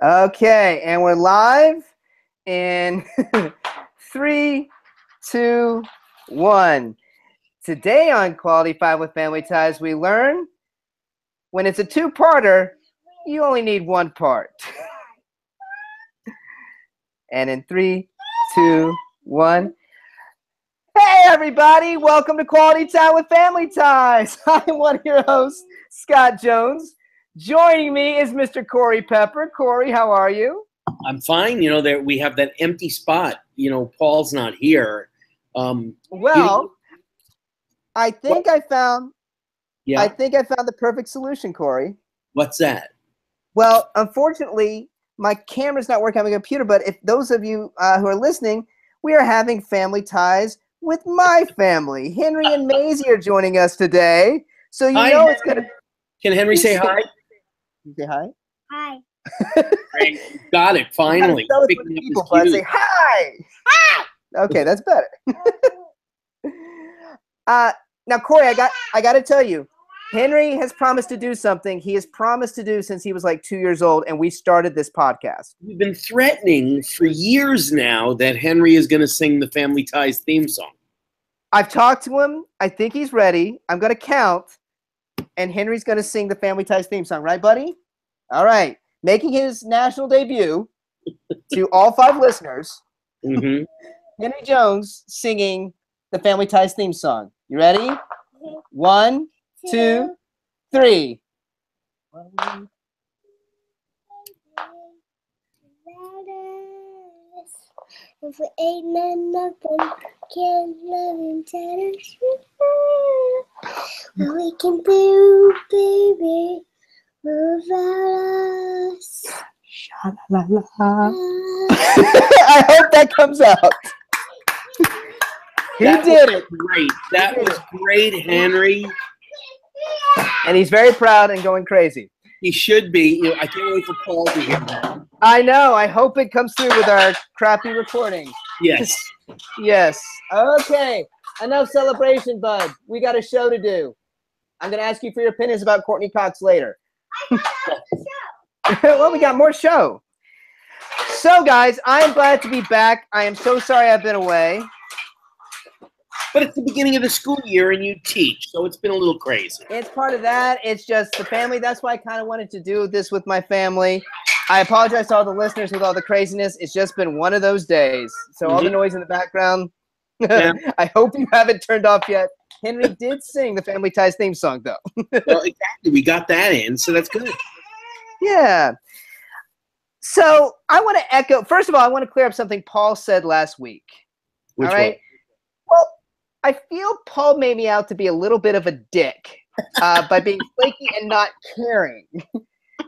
Okay, and we're live in 3, 2, 1. Today on Quality 5 with Family Ties, we learn when it's a two-parter, you only need one part. And in 3, 2, 1. Hey everybody, welcome to Quality Time with Family Ties. I'm one of your hosts, Scott Jones. Joining me is Mr. Corey Pepper. Corey, how are you? I'm fine. You know, there we have that empty spot. You know, Paul's not here. I think I found Yeah. the perfect solution, Corey. What's that? Well, unfortunately, my camera's not working on my computer, but if those of you who are listening, we are having Family Ties with my family. Henry and Maisie are joining us today. So Hi, know it's going to... Can Henry say hi? You say hi? Hi. Great. Got it, finally. Say hi! Hi! Okay, that's better. Now, Corey, I got to tell you, Henry has promised to do something he has promised to do since he was like 2 years old, and we started this podcast. We've been threatening for years now that Henry is going to sing the Family Ties theme song. I've talked to him. I think he's ready. I'm going to count, and Henry's going to sing the Family Ties theme song. Right, buddy? All right. Making his national debut to all 5 listeners, Mm-hmm. Henry Jones singing the Family Ties theme song. You ready? 1, 2, 3. If we ain't nothing, can't love and tell us what we can do, baby, without us. I hope that comes out. He did it. Great. That was great, Henry. And he's very proud and going crazy. He should be. You know, I can't wait for Paul to hear that. I know. I hope it comes through with our crappy recording. Yes. Yes. Okay. Enough celebration, bud. We got a show to do. I'm going to ask you for your opinions about Courtney Cox later. Well, we got more show. So, guys, I'm glad to be back. I am so sorry I've been away. But it's the beginning of the school year and you teach, so it's been a little crazy. It's part of that. It's just the family. That's why I kind of wanted to do this with my family. I apologize to all the listeners with all the craziness. It's just been one of those days. So all the noise in the background, Yeah. I hope you haven't turned off yet. Henry did sing the Family Ties theme song, though. Well, exactly. We got that in, so that's good. Yeah. So I want to echo, first of all, I want to clear up something Paul said last week. Which all right. one? Well, I feel Paul made me out to be a little bit of a dick by being flaky and not caring.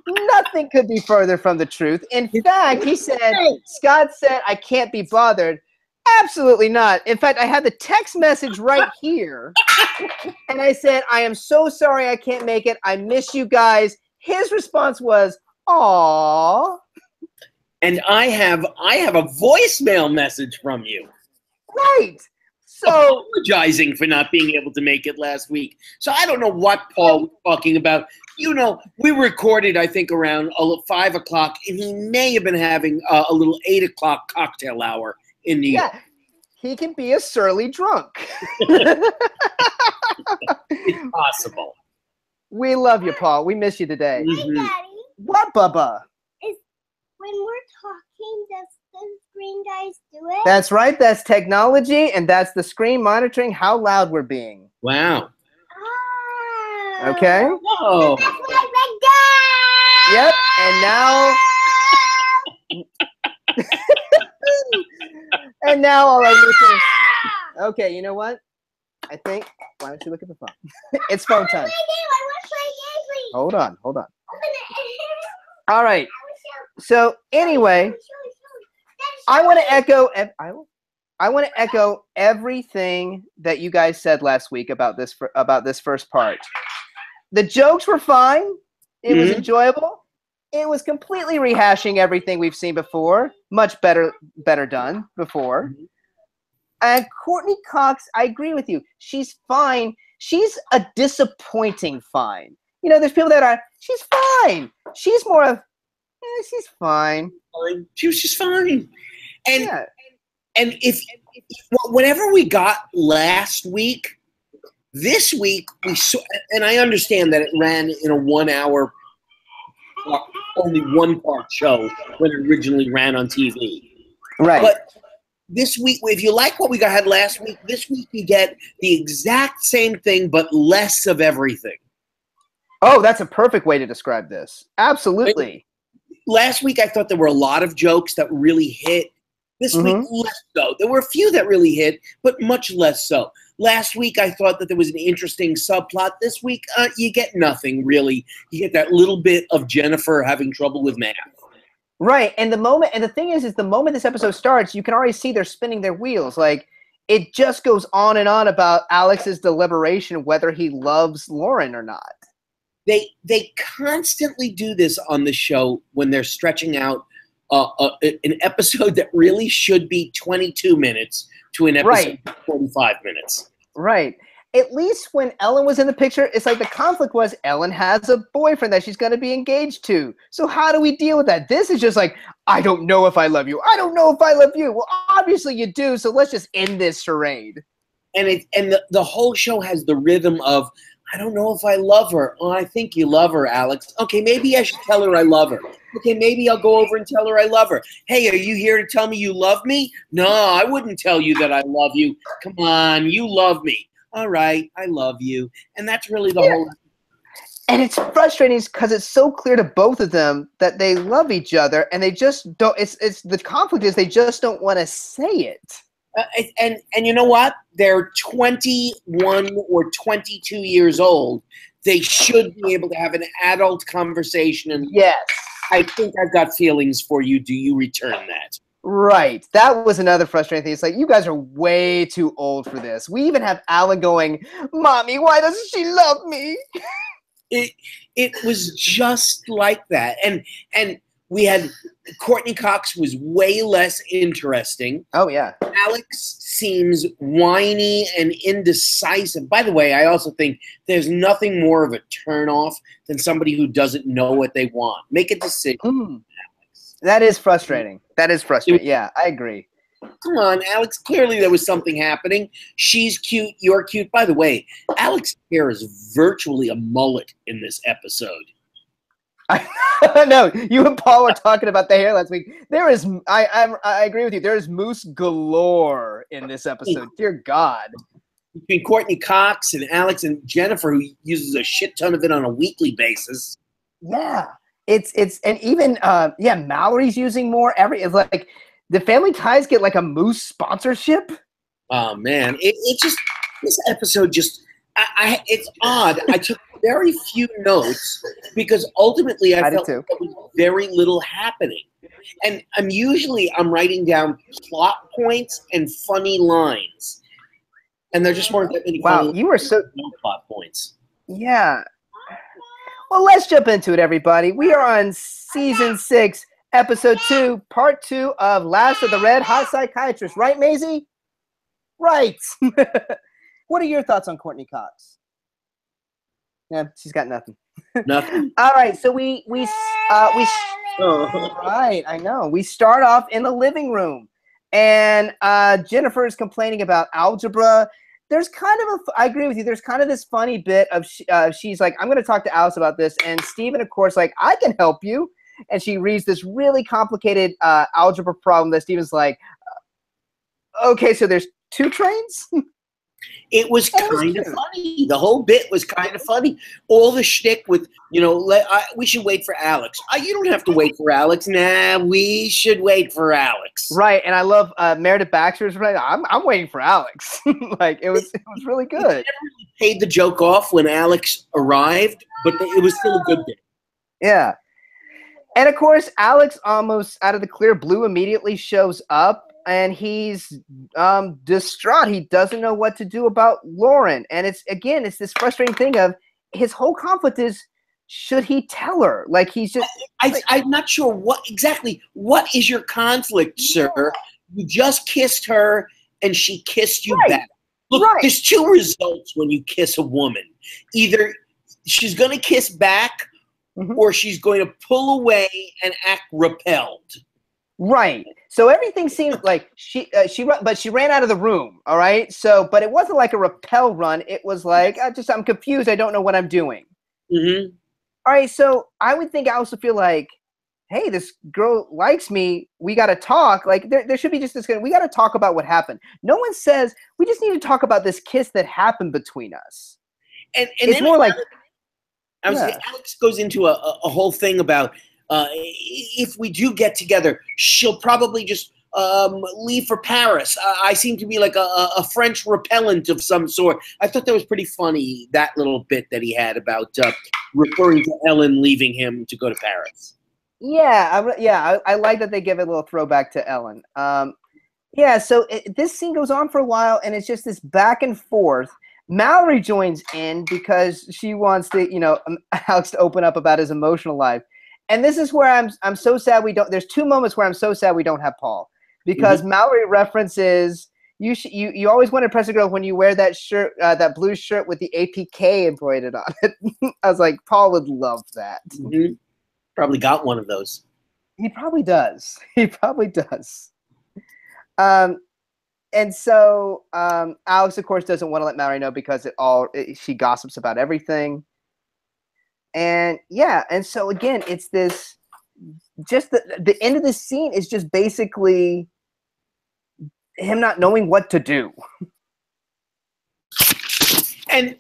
Nothing could be further from the truth. In fact, he said, Scott said, I can't be bothered. Absolutely not. In fact, I had the text message right here. And I said, I am so sorry I can't make it. I miss you guys. His response was, aww. And I have a voicemail message from you. Right. So Apologizing for not being able to make it last week. So I don't know what Paul was talking about. You know, we recorded, I think, around 5 o'clock, and he may have been having a little 8 o'clock cocktail hour in New York. yeah, he can be a surly drunk. It's possible. We love you, Paul. We miss you today. Mhm. Daddy, What, Bubba? when we're talking, does the screen guys do it? That's right. That's technology, and that's the screen monitoring how loud we're being. Wow. Oh. Okay? Oh. That's like that. Yep. And now... and now all our listeners... Okay, you know what? I think... Why don't you look at the phone? It's phone time. I want to play a game, please. Hold on. Open it. All right. So, anyway... I want to echo everything that you guys said last week about this first part. The jokes were fine. It was enjoyable. It was completely rehashing everything we've seen before. Much better done before. And Courtney Cox, I agree with you. She's fine. She's a disappointing fine. You know, there's people that are, she's fine. She's more of, she's fine. She was just fine. And Yeah. and if whatever we got last week, this week we saw, and I understand that it ran in a 1 hour, only one part show when it originally ran on TV. Right. But this week, if you like what we had last week, this week you get the exact same thing, but less of everything. Oh, that's a perfect way to describe this. Absolutely. Last week, I thought there were a lot of jokes that really hit. This week, less so. There were a few that really hit, but much less so. Last week, I thought that there was an interesting subplot. This week, you get nothing, really. You get that little bit of Jennifer having trouble with math. Right. And the thing is the moment this episode starts, you can already see they're spinning their wheels. Like, it just goes on and on about Alex's deliberation whether he loves Lauren or not. They constantly do this on the show when they're stretching out an episode that really should be 22 minutes to an episode of 45 minutes. Right. At least when Ellen was in the picture, it's like the conflict was Ellen has a boyfriend that she's going to be engaged to. So how do we deal with that? This is just like, I don't know if I love you. I don't know if I love you. Well, obviously you do. So let's just end this charade. And the whole show has the rhythm of, I don't know if I love her. Oh, I think you love her, Alex. Okay, maybe I should tell her I love her. Okay, maybe I'll go over and tell her I love her. Hey, are you here to tell me you love me? No, I wouldn't tell you that I love you. Come on, you love me. All right, I love you. And that's really the whole. And it's frustrating because it's so clear to both of them that they love each other, and they just don't. It's the conflict is they just don't want to say it. And you know what? They're 21 or 22 years old. They should be able to have an adult conversation. And yes, I think I've got feelings for you. Do you return that? Right. That was another frustrating thing. It's like, you guys are way too old for this. We even have Alan going, Mommy, why doesn't she love me? It was just like that. And we had Courtney Cox was way less interesting. Oh, yeah. Alex seems whiny and indecisive. By the way, I also think there's nothing more of a turnoff than somebody who doesn't know what they want. Make a decision. Alex. That is frustrating. That is frustrating. Yeah, I agree. Come on, Alex. Clearly there was something happening. She's cute. You're cute. By the way, Alex's hair is virtually a mullet in this episode. No, you and Paul were talking about the hair last week. There is, I agree with you. There is moose galore in this episode. Dear God. Between Courtney Cox and Alex and Jennifer, who uses a shit ton of it on a weekly basis. Yeah, it's and even Mallory's using more. It's like the Family Ties get like a moose sponsorship. Oh man, it just this episode just it's odd. I took very few notes because ultimately I felt there was very little happening. And I'm writing down plot points and funny lines. And there just weren't that many you were so plot points. Yeah. Well, let's jump into it, everybody. We are on season 6, episode 2, part 2 of Last of the Red Hot Psychiatrists. Right, Maisie? Right. What are your thoughts on Courtney Cox? Yeah, she's got nothing. Nothing. All right, so we right, I know. We start off in the living room, and Jennifer is complaining about algebra. There's kind of I agree with you. There's kind of this funny bit of she's like, I'm going to talk to Alice about this, and Steven, of course, like, I can help you, and she reads this really complicated algebra problem that Steven's like, okay, so there's 2 trains. It was kind of funny. The whole bit was kind of funny. All the shtick with, we should wait for Alex. You don't have to wait for Alex. Nah, we should wait for Alex. Right, and I love Meredith Baxter's right. I'm waiting for Alex. Like it was really good. They never really paid the joke off when Alex arrived, but it was still a good bit. Yeah, and of course, Alex almost out of the clear blue immediately shows up. And he's distraught. He doesn't know what to do about Lauren. And it's this frustrating thing of his whole conflict is, should he tell her? Like, he's just... I'm not sure what is your conflict, sir? You just kissed her and she kissed you back. Look, there's 2 results when you kiss a woman. Either she's going to kiss back or she's going to pull away and act repelled. Right. So everything seemed like she ran out of the room. All right. So, but it wasn't like a repel run. It was like I'm confused. I don't know what I'm doing. Mm-hmm. All right. So I would think I also feel like, hey, this girl likes me. We got to talk. Like there should be just this. We got to talk about what happened. No one says we just need to talk about this kiss that happened between us. And it's then more like Alex goes into a whole thing about if we do get together, she'll probably just leave for Paris. I seem to be like a French repellent of some sort. I thought that was pretty funny, that little bit that he had about referring to Ellen leaving him to go to Paris. Yeah, I like that they give it a little throwback to Ellen. Yeah, so this scene goes on for a while, and it's just this back and forth. Mallory joins in because she wants to, Alex to open up about his emotional life. And this is where I'm so sad we don't. There's two moments where I'm so sad we don't have Paul, because Mallory references you always want to impress a girl when you wear that shirt, that blue shirt with the APK embroidered on it. I was like, Paul would love that. Mm-hmm. Probably got one of those. He probably does. He probably does. And so Alex, of course, doesn't want to let Mallory know because she gossips about everything. And yeah, and so again, it's this. Just the end of this scene is just basically him not knowing what to do. And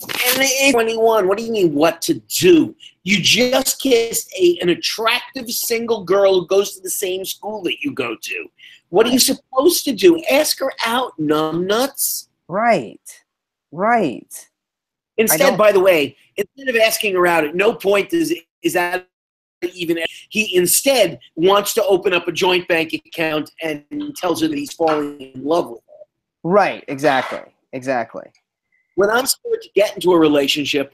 21, what do you mean what to do? You just kissed an attractive single girl who goes to the same school that you go to. What are you supposed to do? Ask her out, numbnuts. Right. Instead, by the way, instead of asking her out, at no point is that even. He instead wants to open up a joint bank account and tells her that he's falling in love with her. Right, exactly. When I'm scared to get into a relationship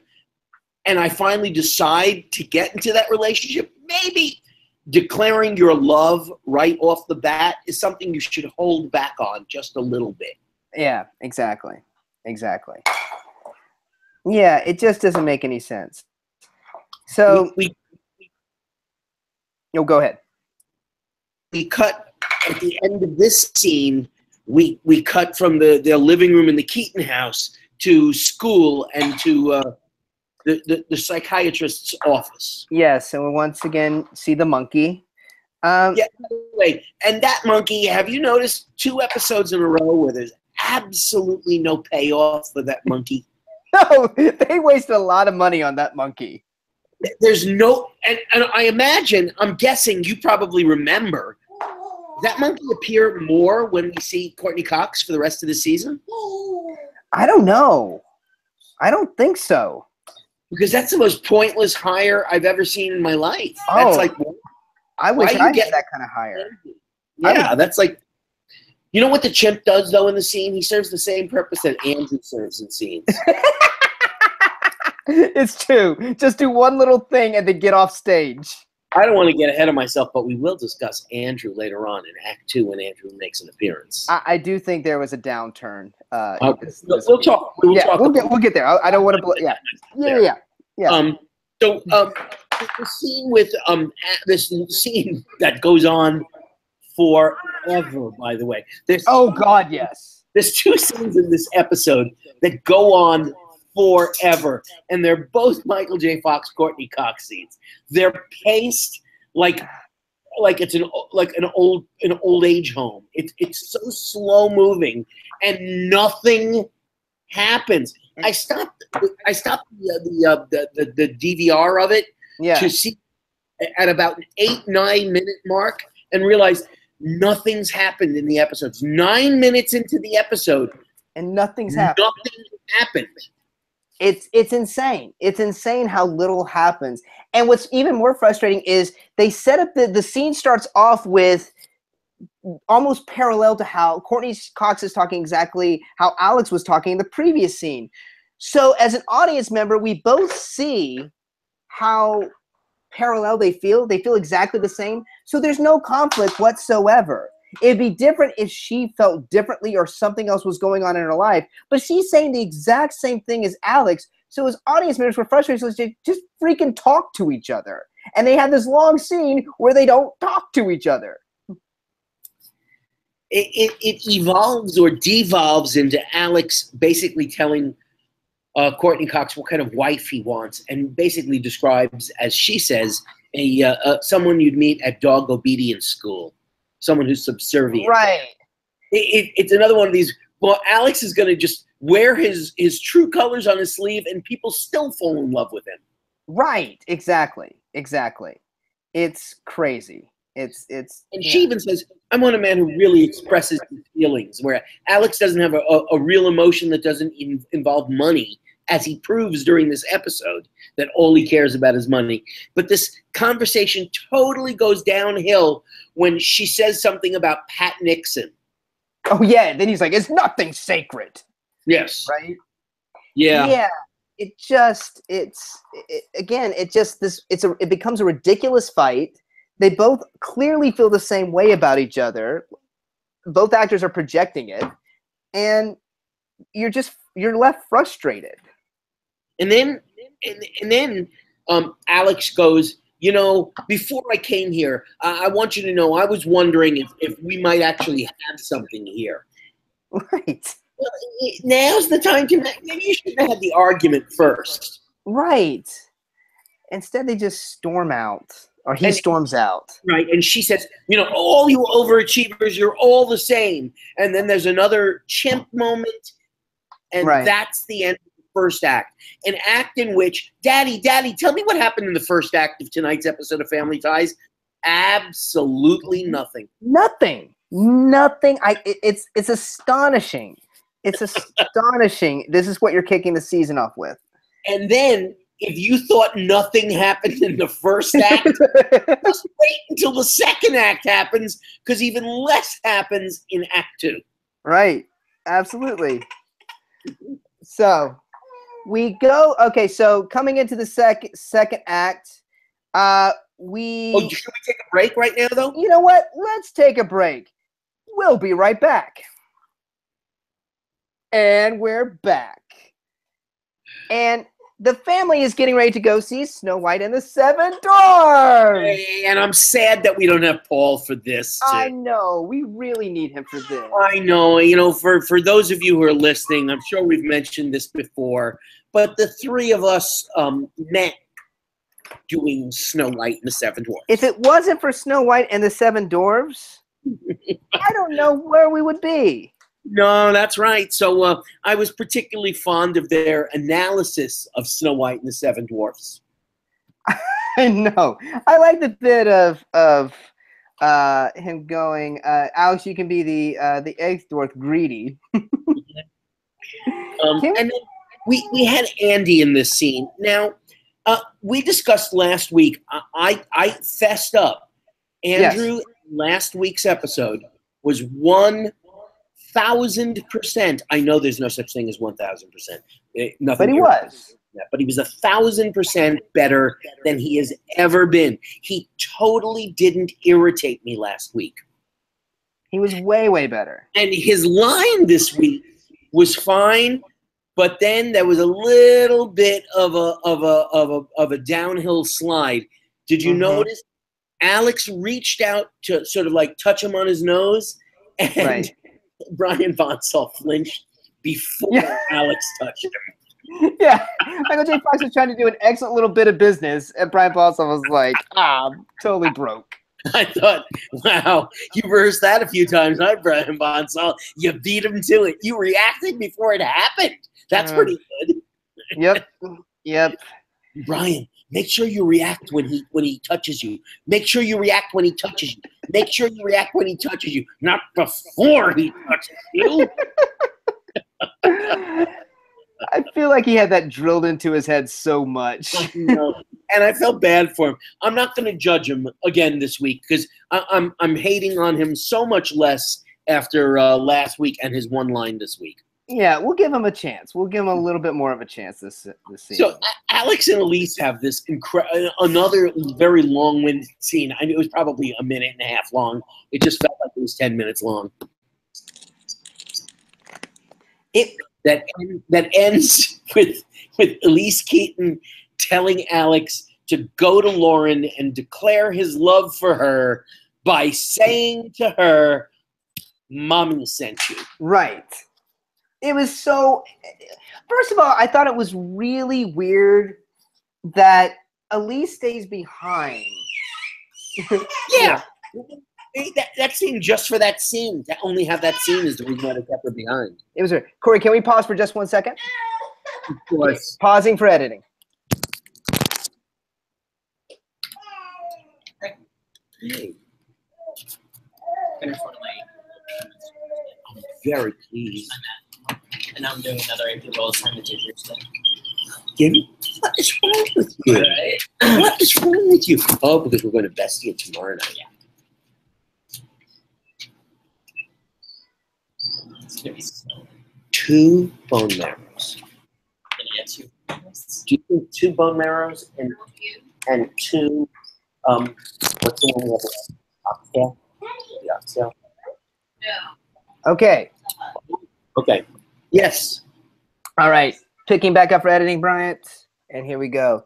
and I finally decide to get into that relationship, maybe declaring your love right off the bat is something you should hold back on just a little bit. Yeah, exactly. Yeah, it just doesn't make any sense. So go ahead. We cut at the end of this scene. We cut from their living room in the Keaton house to school and to the psychiatrist's office. Yes, and we once again see the monkey. Yeah, by the way, and that monkey, have you noticed 2 episodes in a row where there's absolutely no payoff for that monkey? No, they wasted a lot of money on that monkey. There's no, and I'm guessing you probably remember, that monkey appear more when we see Courtney Cox for the rest of the season? I don't know. I don't think so. Because that's the most pointless hire I've ever seen in my life. Oh, that's like, I wish I get that kind of hire. Yeah, that's like, you know what the chimp does though in the scene? He serves the same purpose that Andrew serves in scenes. It's true. Just do one little thing and then get off stage. I don't want to get ahead of myself, but we will discuss Andrew later on in Act 2 when Andrew makes an appearance. I do think there was a downturn. We'll talk. We'll get there. I don't want to. Yeah. So the scene with this scene that goes on forever. By the way, God, yes. There's 2 scenes in this episode that go on forever, and they're both Michael J. Fox, Courtney Cox scenes. They're paced like it's an old age home. It's so slow moving, and nothing happens. I stopped the DVR of it to see at about an 8-9 minute mark and realized nothing's happened in the episodes. 9 minutes into the episode, and nothing's happened. Nothing happened. It's insane. It's insane how little happens. And what's even more frustrating is they set up the scene starts off with almost parallel to how Courtney Cox is talking exactly how Alex was talking in the previous scene. So as an audience member, we both see how parallel they feel. They feel exactly the same. So there's no conflict whatsoever. It'd be different if she felt differently or something else was going on in her life. But she's saying the exact same thing as Alex. So as audience members, we're frustrated. So just freaking talk to each other. And they have this long scene where they don't talk to each other. It evolves or devolves into Alex basically telling Courtney Cox what kind of wife he wants, and basically describes, as she says, someone you'd meet at dog obedience school, someone who's subservient. Right. It's another one of these. Well, Alex is going to just wear his true colors on his sleeve, and people still fall in love with him. Right. Exactly. It's crazy. And she even says, I want a man who really expresses his feelings, where Alex doesn't have a real emotion that doesn't involve money, as he proves during this episode that all he cares about is money. But this conversation totally goes downhill when she says something about Pat Nixon. Oh, yeah. Then he's like, it's nothing sacred. Yes. Right? Yeah. Yeah. It becomes a ridiculous fight. They both clearly feel the same way about each other. Both actors are projecting it, and you're left frustrated. And then Alex goes, before I came here, I want you to know I was wondering if we might actually have something here. Right. Well, now's the time to. Maybe you should have had the argument first. Right. Instead, they just storm out. Or he storms out. Right. And she says, all you overachievers, you're all the same. And then there's another chimp moment. And that's the end of the first act. An act in which, Daddy, tell me what happened in the first act of tonight's episode of Family Ties. Absolutely nothing. Nothing. It's astonishing. It's astonishing. This is what you're kicking the season off with. And then, if you thought nothing happened in the first act, just wait until the second act happens, because even less happens in Act 2. Right. Absolutely. So we go. Okay. So coming into the second act, should we take a break right now, though? You know what? Let's take a break. We'll be right back. And we're back. And the family is getting ready to go see Snow White and the Seven Dwarfs. And I'm sad that we don't have Paul for this. I know. We really need him for this. I know. For those of you who are listening, I'm sure we've mentioned this before, but the three of us met doing Snow White and the Seven Dwarfs. If it wasn't for Snow White and the Seven Dwarfs, I don't know where we would be. No, that's right. So I was particularly fond of their analysis of Snow White and the Seven Dwarfs. I know. I like the bit of him going, Alex, you can be the eighth dwarf, Greedy. And then we had Andy in this scene. Now, we discussed last week. I fessed up. Andrew, last week's episode was 1,000%. I know there's no such thing as 1,000%. But he was. But he was 1,000% better than he has ever been. He totally didn't irritate me last week. He was way, way better. And his line this week was fine, but then there was a little bit of a downhill slide. Did you notice? Alex reached out to sort of like touch him on his nose, and Brian Bonsall flinched before Alex touched him. Yeah, Michael J. Fox was trying to do an excellent little bit of business, and Brian Bonsall was like, I'm totally broke. I thought, wow, you rehearsed that a few times, huh, Brian Bonsall? You beat him to it. You reacted before it happened. That's pretty good. Yep. Brian, make sure you react when he touches you. Make sure you react when he touches you. Make sure you react when he touches you, not before he touches you. I feel like he had that drilled into his head so much. No. And I felt bad for him. I'm not going to judge him again this week because I'm hating on him so much less after last week and his one line this week. Yeah, we'll give him a chance. We'll give him a little bit more of a chance this season. So Alex and Elise have this another very long-winded scene. I mean, it was probably 1.5 minutes long. It just felt like it was 10 minutes long. That ends with Elise Keaton telling Alex to go to Lauren and declare his love for her by saying to her, "Mommy sent you." Right. It was so. First of all, I thought it was really weird that Elise stays behind. Yeah. That scene, just for that scene, to only have that scene is the reason why they kept her behind. It was weird. Corey, can we pause for just 1 second? Of course. Pausing for editing. Hey. I'm very pleased. And I'm doing another AP World Tournament teacher today. Jimmy, what is wrong with you? Right? What is wrong with you? Oh, because we're going to Bestia tomorrow night. Yeah. It's gonna be so. 2 bone marrows. Gonna get two. Do you think 2 bone marrows and 2 what's the one we have? Oxtail? The oxtail. Okay. Okay. Yes. All right. Picking back up for editing, Bryant. And here we go.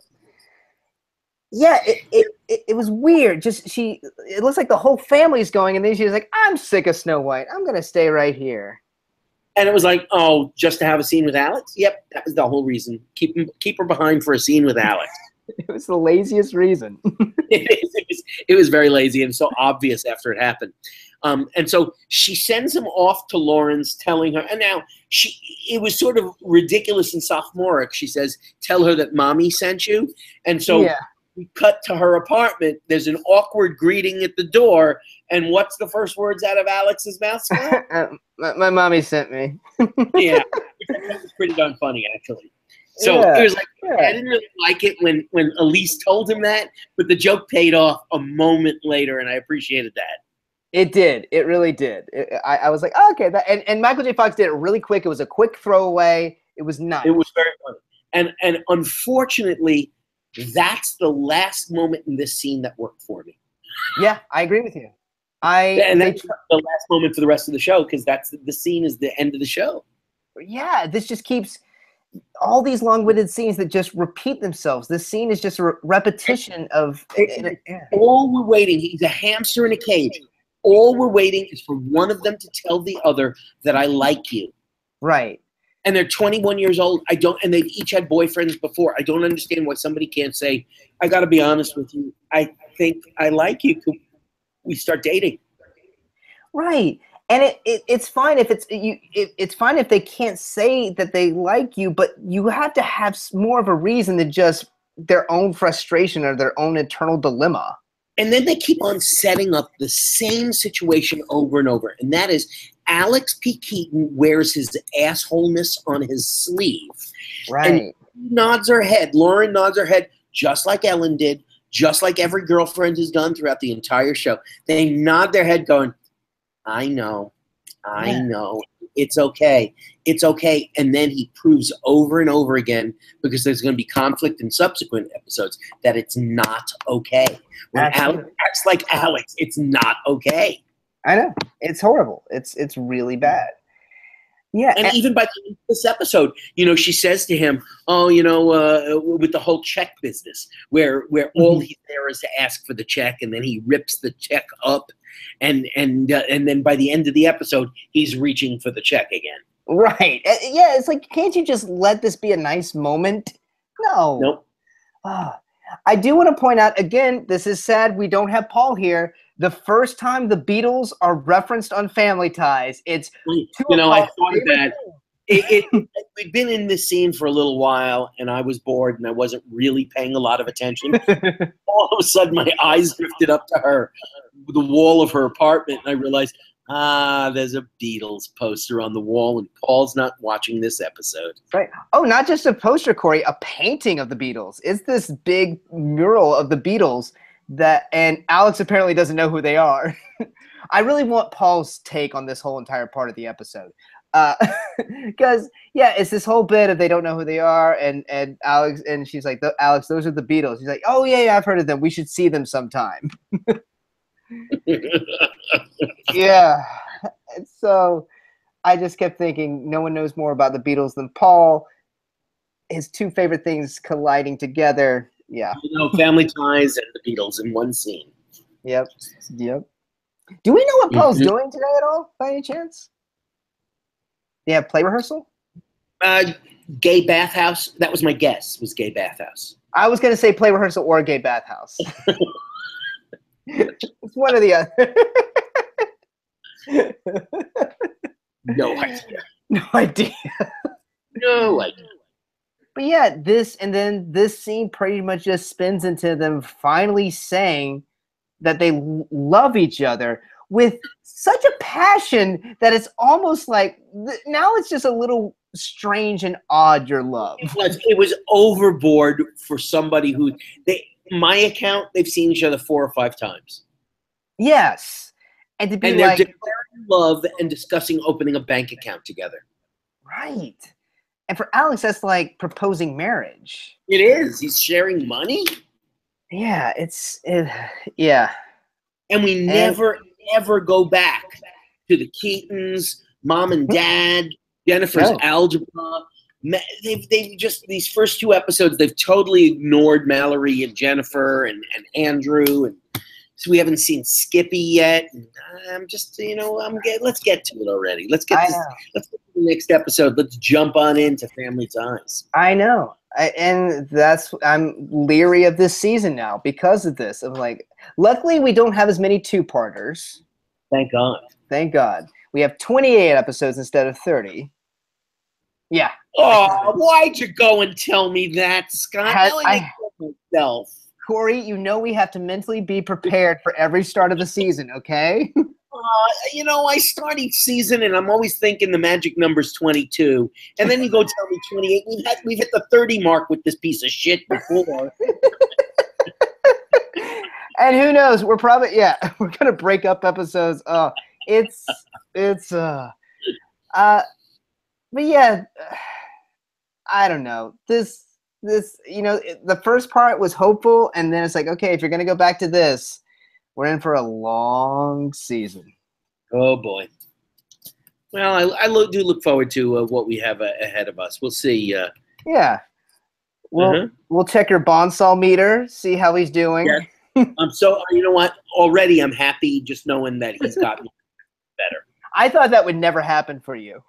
Yeah, it was weird. It looks like the whole family's going, and then she was like, "I'm sick of Snow White. I'm gonna stay right here." And it was like, oh, just to have a scene with Alex? Yep, that was the whole reason. Keep her behind for a scene with Alex. It was the laziest reason. It was very lazy and so obvious after it happened. And so she sends him off to Lauren's, telling her, and now it was sort of ridiculous and sophomoric. She says, "Tell her that Mommy sent you." And so Yeah. we cut to her apartment. There's an awkward greeting at the door. And what's the first words out of Alex's mouth? My mommy sent me. Yeah, that was pretty darn funny, actually. So Yeah, it was like, yeah. I didn't really like it when Elise told him that, but the joke paid off a moment later, and I appreciated that. It did. It really did. I was like, oh, okay. And Michael J. Fox did it really quick. It was a quick throwaway. It was nice. It was very funny. And unfortunately, that's the last moment in this scene that worked for me. Yeah, I agree with you. And that's the last moment for the rest of the show, because that's the scene is the end of the show. Yeah, this just keeps all these long-winded scenes that just repeat themselves. This scene is just a repetition of. All we're waiting, he's a hamster in a cage. All we're waiting is for one of them to tell the other that I like you. Right. And they're 21 years old. And they've each had boyfriends before. I don't understand why somebody can't say, "I got to be honest with you. I think I like you. Could we start dating?" Right. And it's fine if it's fine if they can't say that they like you, but you have to have more of a reason than just their own frustration or their own internal dilemma. And then they keep on setting up the same situation over and over. And that is Alex P. Keaton wears his assholeness on his sleeve. Right. And nods her head. Lauren nods her head just like Ellen did, just like every girlfriend has done throughout the entire show. They nod their head going, I know. It's okay. It's okay. And then he proves over and over again, because there's going to be conflict in subsequent episodes, that it's not okay. When Alex acts like Alex, it's not okay. I know. It's horrible. It's really bad. Yeah. And even by the end of this episode, she says to him, "Oh, with the whole check business, where all he's there is to ask for the check, and then he rips the check up, and then by the end of the episode, he's reaching for the check again." Right. Yeah. It's like, can't you just let this be a nice moment? No. Nope. I do want to point out again. This is sad. We don't have Paul here. The first time the Beatles are referenced on Family Ties, it's I thought of that. We'd been in this scene for a little while, and I was bored, and I wasn't really paying a lot of attention. All of a sudden, my eyes drifted up to the wall of her apartment, and I realized, there's a Beatles poster on the wall, and Paul's not watching this episode. Right. Oh, not just a poster, Corey, a painting of the Beatles. It's this big mural of the Beatles and Alex apparently doesn't know who they are. I really want Paul's take on this whole entire part of the episode. Because, it's this whole bit of they don't know who they are, and Alex, and she's like, Alex, those are the Beatles. He's like, oh, yeah, I've heard of them. We should see them sometime. Yeah. And so I just kept thinking, no one knows more about the Beatles than Paul. His two favorite things colliding together. Yeah. You know, Family Ties and the Beatles in one scene. Yep. Do we know what Paul's Mhm. doing today at all, by any chance? Yeah, play rehearsal? Gay bathhouse. That was my guess. Was gay bathhouse. I was going to say play rehearsal or gay bathhouse. It's one or the other. No idea. No idea. No idea. But yeah, this scene pretty much just spins into them finally saying that they love each other with such a passion that it's almost like now it's just a little strange and odd, your love. It was overboard for somebody who my account, they've seen each other 4 or 5 times. Yes. And to be And they're like declaring love and discussing opening a bank account together. right. And for Alex, that's like proposing marriage. It is. He's sharing money. Yeah, yeah. And we never, ever go back to the Keatons, mom and dad, Jennifer's algebra. They've just, these first 2 episodes, they've totally ignored Mallory and Jennifer and Andrew. And so we haven't seen Skippy yet. And I'm just, let's get to it already. Let's get to the next episode. Let's jump on into Family Ties. I know. I'm leery of this season now because of this. I'm like, luckily we don't have as many 2-parters. Thank God. Thank God. We have 28 episodes instead of 30. Yeah. Oh, why'd you go and tell me that, Scott? I told myself. Corey, you know we have to mentally be prepared for every start of the season, okay? I start each season and I'm always thinking the magic number's 22. And then you go tell me 28. We've hit the 30 mark with this piece of shit before. And who knows? We're probably, we're going to break up episodes. But yeah, I don't know. This, the first part was hopeful. And then it's like, okay, if you're going to go back to this, we're in for a long season. Oh, boy. Well, I do look forward to what we have ahead of us. We'll see. Yeah. We'll check your Bonsall meter, see how he's doing. Yeah. So, you know what? Already I'm happy just knowing that he's gotten better. I thought that would never happen for you.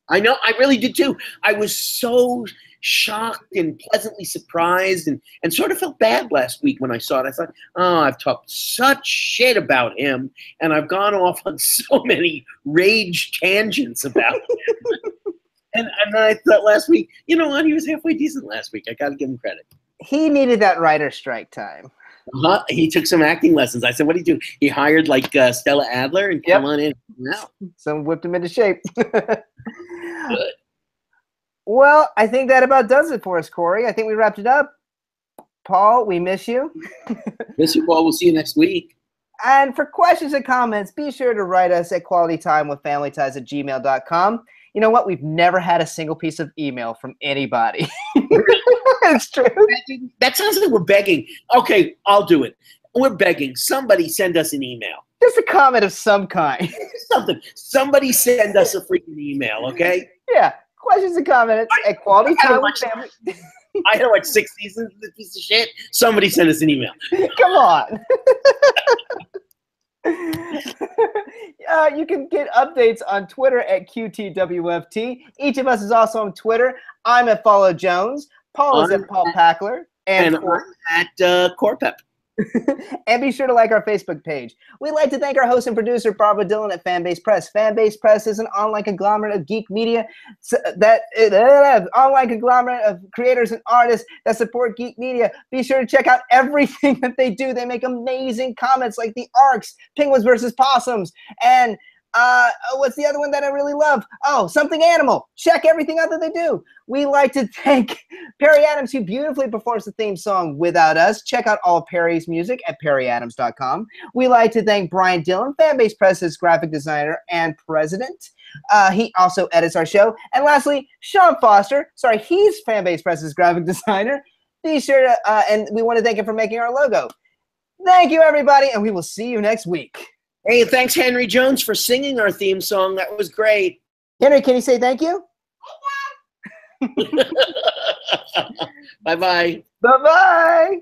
I know. I really did, too. I was so shocked and pleasantly surprised and sort of felt bad last week when I saw it. I thought, I've talked such shit about him and I've gone off on so many rage tangents about him. and I thought last week, you know what? He was halfway decent last week. I got to give him credit. He needed that writer strike time. He took some acting lessons. I said, what did he do? He hired like Stella Adler and come on in. Now. Some whipped him into shape. Good. Well, I think that about does it for us, Corey. I think we wrapped it up. Paul, we miss you. Miss you, Paul. We'll see you next week. And for questions and comments, be sure to write us at qualitytimewithfamilyties@gmail.com. You know what? We've never had a single piece of email from anybody. It's true. That sounds like we're begging. Okay, I'll do it. We're begging. Somebody send us an email. Just a comment of some kind. Something. Somebody send us a freaking email, okay? Yeah. Questions and comments at qualitytimewithfamily. I had like 6 seasons of this piece of shit. Somebody send us an email. Come on. You can get updates on Twitter at QTWFT. Each of us is also on Twitter. I'm at Follow Jones. Paul is at Paul Packler. And I'm at Corpep. And be sure to like our Facebook page. We'd like to thank our host and producer, Barbara Dillon at Fanbase Press. Fanbase Press is an online conglomerate of geek media online conglomerate of creators and artists that support geek media. Be sure to check out everything that they do. They make amazing comments like the Arcs, Penguins versus Possums, and what's the other one that I really love? Oh, Something Animal. Check everything out that they do. We like to thank Perry Adams, who beautifully performs the theme song Without Us. Check out all Perry's music at perryadams.com. We like to thank Brian Dillon, Fanbase Press's graphic designer and president. He also edits our show. And lastly, Sean Foster. Sorry, he's Fanbase Press's graphic designer. Be sure to, and we want to thank him for making our logo. Thank you, everybody, and we will see you next week. Hey, thanks, Henry Jones, for singing our theme song. That was great. Henry, can you say thank you? Bye-bye. Bye-bye.